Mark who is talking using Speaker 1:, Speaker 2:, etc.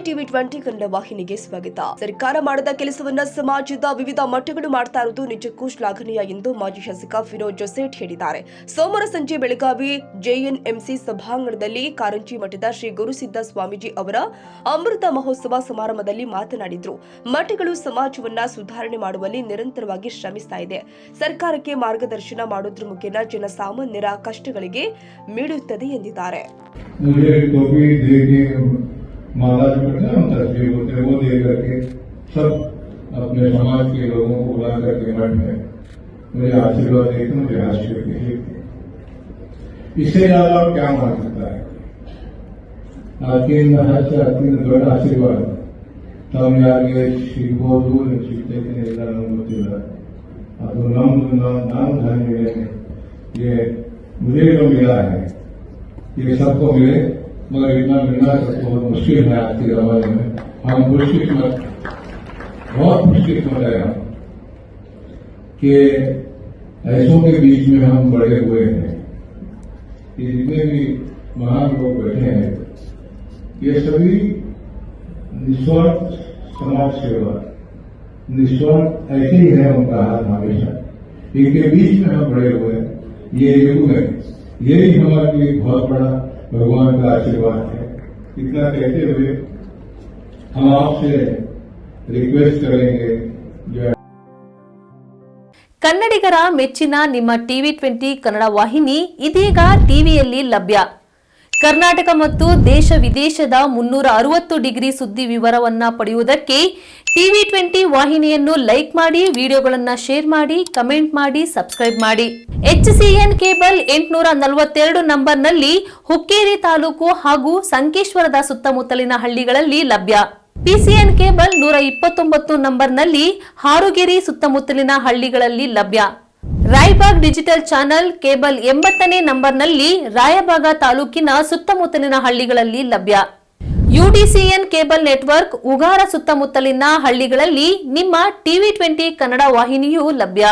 Speaker 1: TV 20 Kannada ವಾಹಿನಿಗೆ ಸ್ವಾಗತ. ಸರ್ಕಾರ ಮಾಡದ ಕೆಲಸವನ್ನ ಸಮಾಜದ ವಿವಿಧ ಮಟ್ಟಗಳು ಮಾಡ್ತಾ ಇರುವುದು ನಿಜಕ್ಕೂ ಶ್ಲಾಘನೀಯ ಎಂದು ಮಾಜಿ ಶಾಸಕ ಫಿರೋಜ್ ಜೋಸೆಟ್ ಹೇಳಿದ್ದಾರೆ. ಸೋಮವಾರ ಸಂಜೆ ಬೆಳಗಾವಿ ಜೆಎನ್ಎಂಸಿ ಸಭಾಂಗಣದಲ್ಲಿ ಕಾರಂಜಿ ಮಠದ ಶ್ರೀ ಗುರುಸಿದ್ದ ಸ್ವಾಮೀಜಿ ಅವರ ಅಮೃತ ಮಹೋತ್ಸವ ಸಮಾರಂಭದಲ್ಲಿ ಮಾತನಾಡಿದರು. ಮಠಗಳು ಸಮಾಜವನ್ನ ಸುಧಾರಣೆ ಮಾಡುವಲ್ಲಿ ನಿರಂತರವಾಗಿ ಶ್ರಮಿಸ್ತಾ ಇದೆ. ಸರ್ಕಾರಕ್ಕೆ ಮಾರ್ಗದರ್ಶನ ಮಾಡೋದ್ರ ಮುಖೇನ ಜನಸಾಮಾನ್ಯರ ಕಷ್ಟಗಳಿಗೆ ಮೀಡುತ್ತದೆ ಎಂದಿದ್ದಾರೆ.
Speaker 2: माता जी करते हैं, हम तस्वीर होते हैं, वो दे करके सब अपने समाज के लोगों को बुला करके मठ में मुझे आशीर्वाद देते, मुझे आशीर्वाद देते. इससे ज्यादा क्या मांग सकता है? आपके ದೊಡ್ಡ ಆಶೀರ್ವಾದ ತಾವು ಯಾರಿಗೆ ಸಿಗ್ಬೋದು ಸಿಗ್ತೈತೆ ಇಲ್ಲ ನಮ್ಗೆ ಗೊತ್ತಿಲ್ಲ. ಅದು ನಾನು ध्यान ये मुझे जो मिला है ये सबको मिले, मगर इतना मिलना तो बहुत मुश्किल है आज के जमाने में. हम बहुत खुशकिस्मत है हम कि ऐसों के बीच में हम बड़े हुए हैं. जितने भी महान लोग बैठे हैं ये सभी निस्वार्थ समाज सेवा, निस्वार्थ ऐसे ही है उनका हाथ हमेशा. इनके बीच में हम बड़े हुए हैं. ये युग है, यही हमारे लिए बहुत बड़ा भगवान का आशीर्वाद है. इतना कहते हुए हम आपसे रिक्वेस्ट करेंगे जो
Speaker 3: ಕನ್ನಡಿಗರ ಮೆಚ್ಚಿನ ನಿಮ್ಮ ಟಿವಿ 20 ಕನ್ನಡ ವಾಹಿನಿ ಇದೀಗ ಟಿವಿಯಲ್ಲಿ ಲಭ್ಯ. ಕರ್ನಾಟಕ ಮತ್ತು ದೇಶ ವಿದೇಶದ 360 ಡಿಗ್ರಿ ಸುದ್ದಿ ವಿವರವನ್ನ ಪಡೆಯುವುದಕ್ಕೆ ಟಿವಿ 20 ವಾಹಿನಿಯನ್ನು ಲೈಕ್ ಮಾಡಿ, ವಿಡಿಯೋಗಳನ್ನು ಶೇರ್ ಮಾಡಿ, ಕಮೆಂಟ್ ಮಾಡಿ, ಸಬ್ಸ್ಕ್ರೈಬ್ ಮಾಡಿ. HCN ಕೇಬಲ್ 842 ನಂಬರ್ನಲ್ಲಿ ಹುಕ್ಕೇರಿ ತಾಲೂಕು ಹಾಗೂ ಸಂಕೇಶ್ವರದ ಸುತ್ತಮುತ್ತಲಿನ ಹಳ್ಳಿಗಳಲ್ಲಿ ಲಭ್ಯ. PCN ಕೇಬಲ್ 129 ನಂಬರ್ನಲ್ಲಿ ಹಾರುಗೆರೆ ಸುತ್ತಮುತ್ತಲಿನ ಹಳ್ಳಿಗಳಲ್ಲಿ ಲಭ್ಯ. ರಾಯಬಾಗ್ ಡಿಜಿಟಲ್ ಚಾನೆಲ್ ಕೇಬಲ್ 80ನೇ ನಂಬರ್ನಲ್ಲಿ ರಾಯಬಾಗ ತಾಲೂಕಿನ ಸುತ್ತಮುತ್ತಲಿನ ಹಳ್ಳಿಗಳಲ್ಲಿ ಲಭ್ಯ. UDCN ಕೇಬಲ್ ನೆಟ್ವರ್ಕ್ ಉಗಾರ ಸುತ್ತಮುತ್ತಲಿನ ಹಳ್ಳಿಗಳಲ್ಲಿ ನಿಮ್ಮ ಟಿವಿ 20 ಕನ್ನಡ ವಾಹಿನಿಯೂ ಲಭ್ಯ.